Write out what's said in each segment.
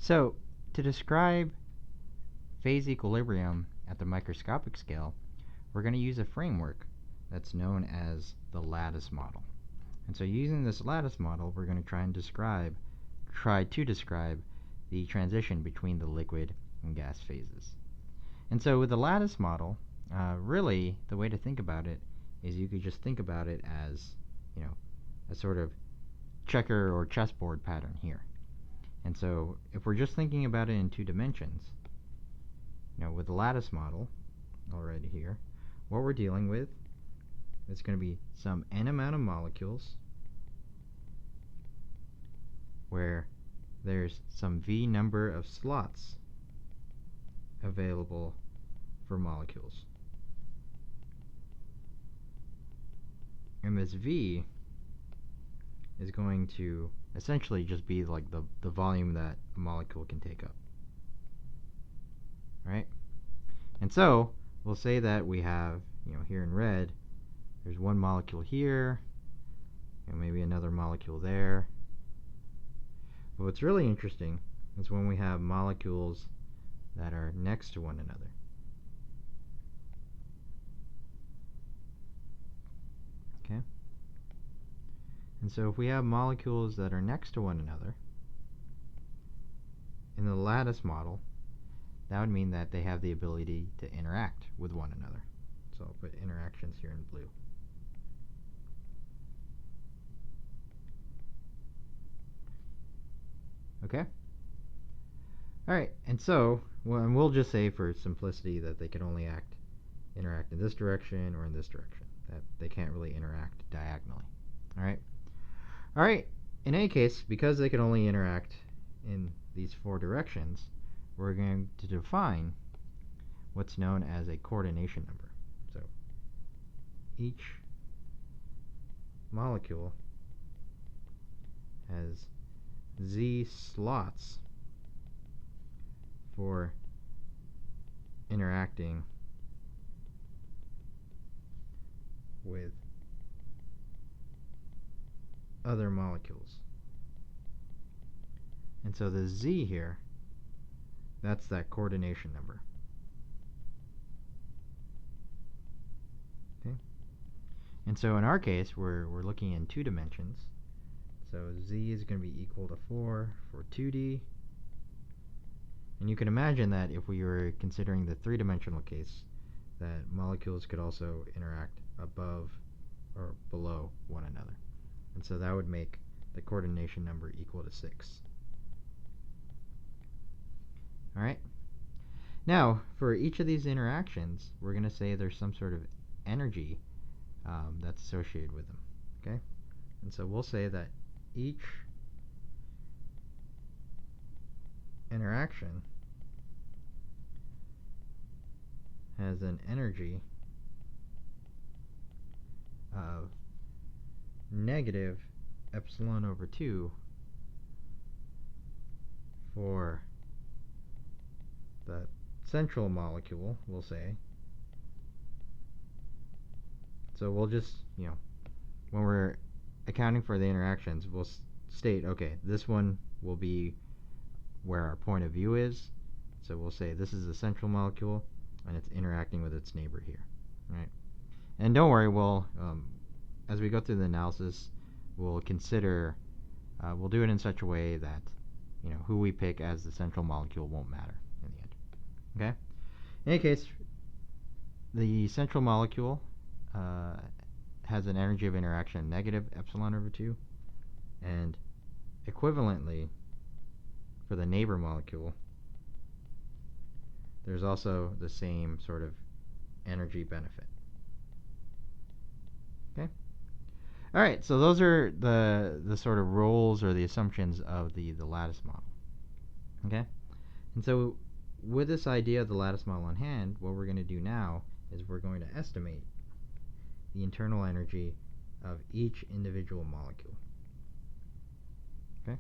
So, to describe phase equilibrium at the microscopic scale, we're going to use a framework that's known as the lattice model. And so using this lattice model, we're going to try to describe the transition between the liquid and gas phases. And so with the lattice model, really the way to think about it is you could just think about it as, a sort of checker or chessboard pattern here. And so if we're just thinking about it in 2 dimensions, with the lattice model already here, what we're dealing with is going to be some n amount of molecules where there's some v number of slots available for molecules. And this v is going to essentially just be like the volume that a molecule can take up. Right? And so we'll say that we have, here in red, there's one molecule here, maybe another molecule there. But what's really interesting is when we have molecules that are next to one another. Okay? And so if we have molecules that are next to one another, in the lattice model, that would mean that they have the ability to interact with one another. So I'll put interactions here in blue. Okay? Alright, and so, and we'll just say for simplicity that they can only interact in this direction or in this direction. That they can't really interact diagonally. Alright? Alright, in any case, because they can only interact in these 4 directions, we're going to define what's known as a coordination number. So each molecule has z slots for interacting with other molecules. And so the z here, that's that coordination number. Okay? And so in our case, we're looking in 2 dimensions. So z is going to be equal to 4 for 2D. And you can imagine that if we were considering the 3-dimensional case, that molecules could also interact above or below one another. And so that would make the coordination number equal to 6. Alright? Now, for each of these interactions, we're going to say there's some sort of energy that's associated with them. Okay? And so we'll say that each interaction has an energy of negative epsilon over 2 for the central molecule, we'll say. So we'll just, when we're accounting for the interactions, we'll state, okay, this one will be where our point of view is. So we'll say this is the central molecule, and it's interacting with its neighbor here. Right? And don't worry, as we go through the analysis, we'll consider, we'll do it in such a way that, who we pick as the central molecule won't matter in the end. Okay? In any case, the central molecule has an energy of interaction negative epsilon over 2, and equivalently, for the neighbor molecule, there's also the same sort of energy benefit. Okay? Alright, so those are the sort of roles or the assumptions of the lattice model. Okay? And so with this idea of the lattice model on hand, what we're going to do now is we're going to estimate the internal energy of each individual molecule. Okay?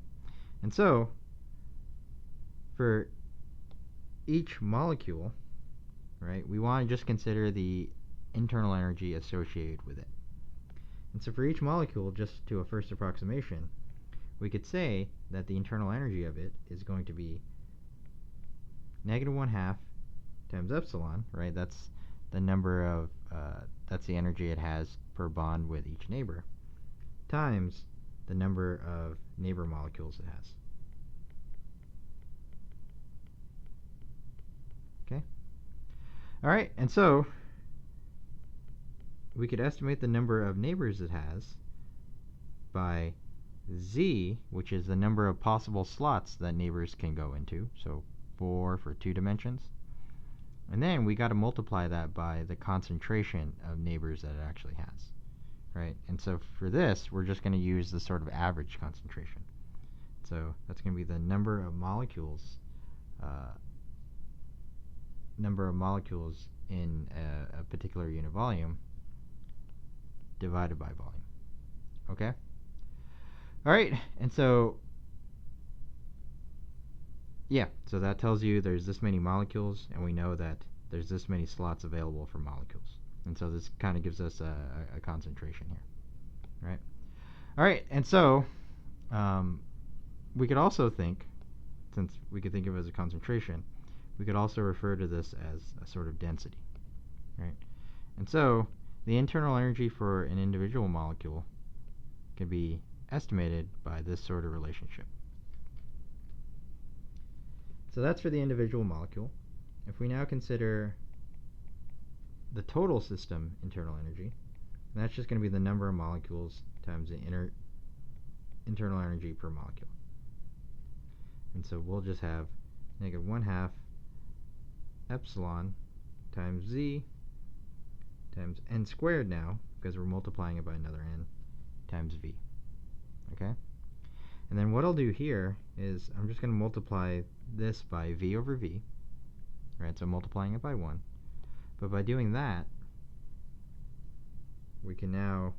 And so, for each molecule, right, we want to just consider the internal energy associated with it. And so for each molecule, just to a first approximation, we could say that the internal energy of it is going to be negative 1/2 times epsilon, right? That's the number of, that's the energy it has per bond with each neighbor, times the number of neighbor molecules it has. Okay? All right, and so we could estimate the number of neighbors it has by z, which is the number of possible slots that neighbors can go into, so 4 for 2 dimensions. And then we got to multiply that by the concentration of neighbors that it actually has, right? And so for this, we're just going to use the sort of average concentration. So that's going to be the number of molecules in a particular unit volume divided by volume. Okay? All right, and so yeah, so that tells you there's this many molecules, and we know that there's this many slots available for molecules. And so this kind of gives us a concentration here, right? All right, and so we could also think, since we could think of it as a concentration, we could also refer to this as a sort of density, right? And so the internal energy for an individual molecule can be estimated by this sort of relationship. So that's for the individual molecule. If we now consider the total system internal energy, that's just going to be the number of molecules times the internal energy per molecule. And so we'll just have negative 1/2 epsilon times z times n squared now, because we're multiplying it by another n, times v. Okay? And then what I'll do here is I'm just going to multiply this by v over v, right? So multiplying it by 1. But by doing that, we can now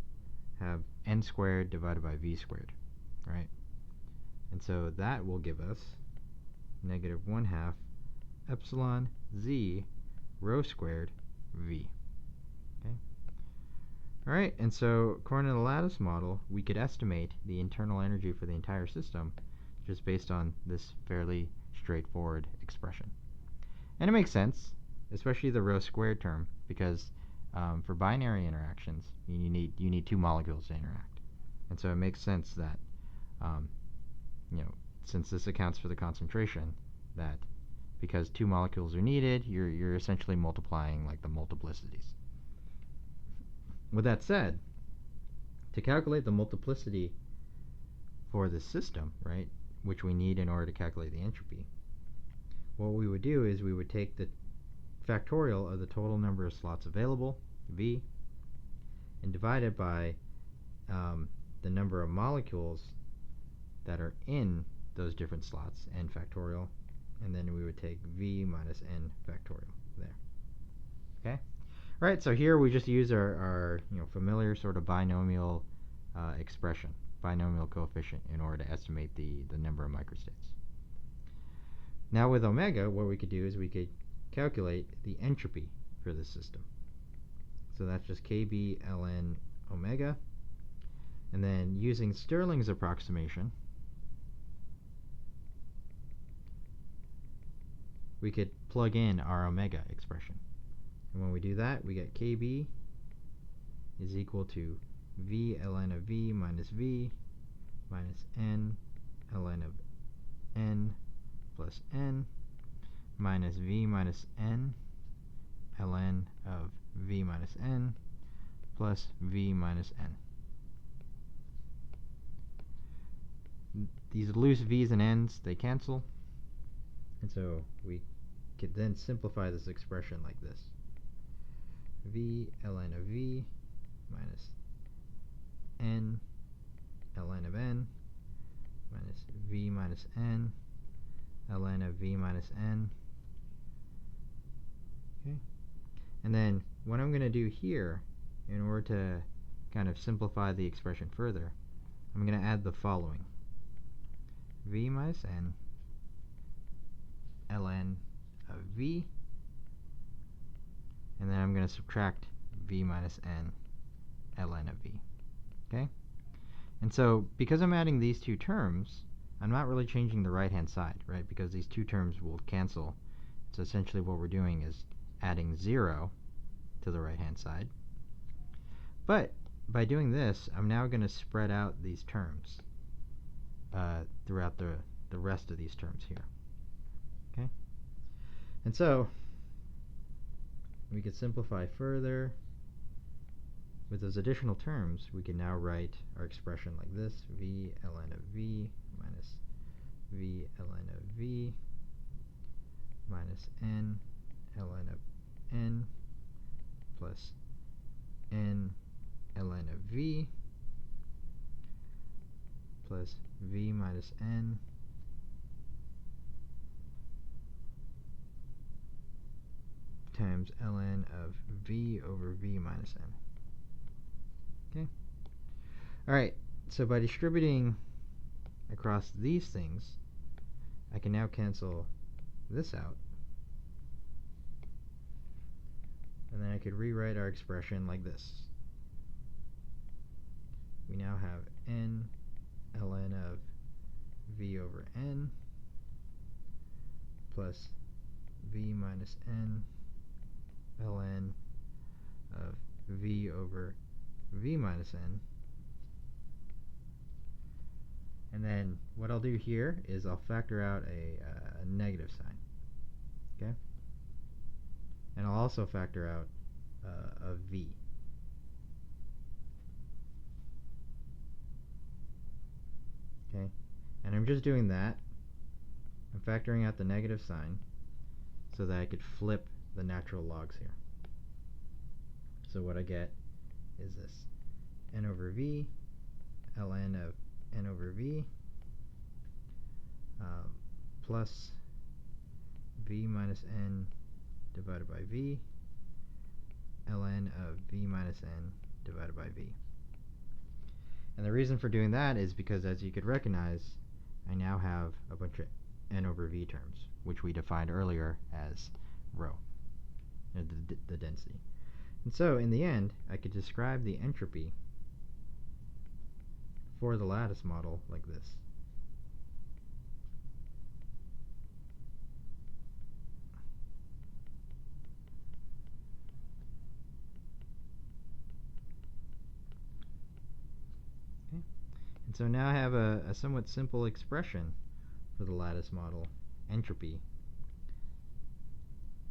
have n squared divided by v squared, right? And so that will give us negative 1/2 epsilon z rho squared v. Okay? All right, and so according to the lattice model, we could estimate the internal energy for the entire system just based on this fairly straightforward expression. And it makes sense, especially the rho squared term, because for binary interactions, you need 2 molecules to interact. And so it makes sense that, since this accounts for the concentration, that because 2 molecules are needed, you're essentially multiplying like the multiplicities. With that said, to calculate the multiplicity for the system, right, which we need in order to calculate the entropy, what we would do is we would take the factorial of the total number of slots available, v, and divide it by the number of molecules that are in those different slots, n factorial, and then we would take v minus n factorial there. Okay? All right, so here we just use our familiar sort of binomial expression, binomial coefficient, in order to estimate the number of microstates. Now with omega, what we could do is we could calculate the entropy for this system. So that's just kb ln omega. And then using Stirling's approximation, we could plug in our omega expression. And when we do that, we get kb is equal to v ln of v minus n ln of n plus n minus v minus n ln of v minus n plus v minus n. These loose v's and n's, they cancel. And so we could then simplify this expression like this. V ln of v minus n ln of n minus v minus n ln of v minus n. Okay. And then what I'm going to do here, in order to kind of simplify the expression further, I'm going to add the following. V minus n ln of v, and then I'm going to subtract v minus n ln of v. Okay? And so because I'm adding these two terms, I'm not really changing the right-hand side, right? Because these two terms will cancel. So essentially what we're doing is adding 0 to the right-hand side. But by doing this, I'm now going to spread out these terms throughout the rest of these terms here. Okay? And so we could simplify further. With those additional terms, we can now write our expression like this: v ln of v minus v ln of v minus n ln of n plus n ln of v plus v minus n times ln of v over v minus n. Okay? Alright, so by distributing across these things, I can now cancel this out. And then I could rewrite our expression like this. We now have n ln of v over n plus v minus n ln of v over v minus n. And then what I'll do here is I'll factor out a negative sign. Okay? And I'll also factor out a v. Okay? And I'm just doing that. I'm factoring out the negative sign so that I could flip the natural logs here. So what I get is this: n over v ln of n over v plus v minus n divided by v ln of v minus n divided by v. And the reason for doing that is because, as you could recognize, I now have a bunch of n over v terms, which we defined earlier as rho, the density. And so, in the end, I could describe the entropy for the lattice model like this. Okay. And so now I have a somewhat simple expression for the lattice model entropy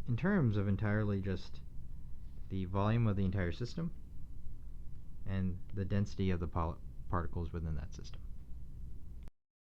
in terms of entirely just the volume of the entire system and the density of the particles within that system.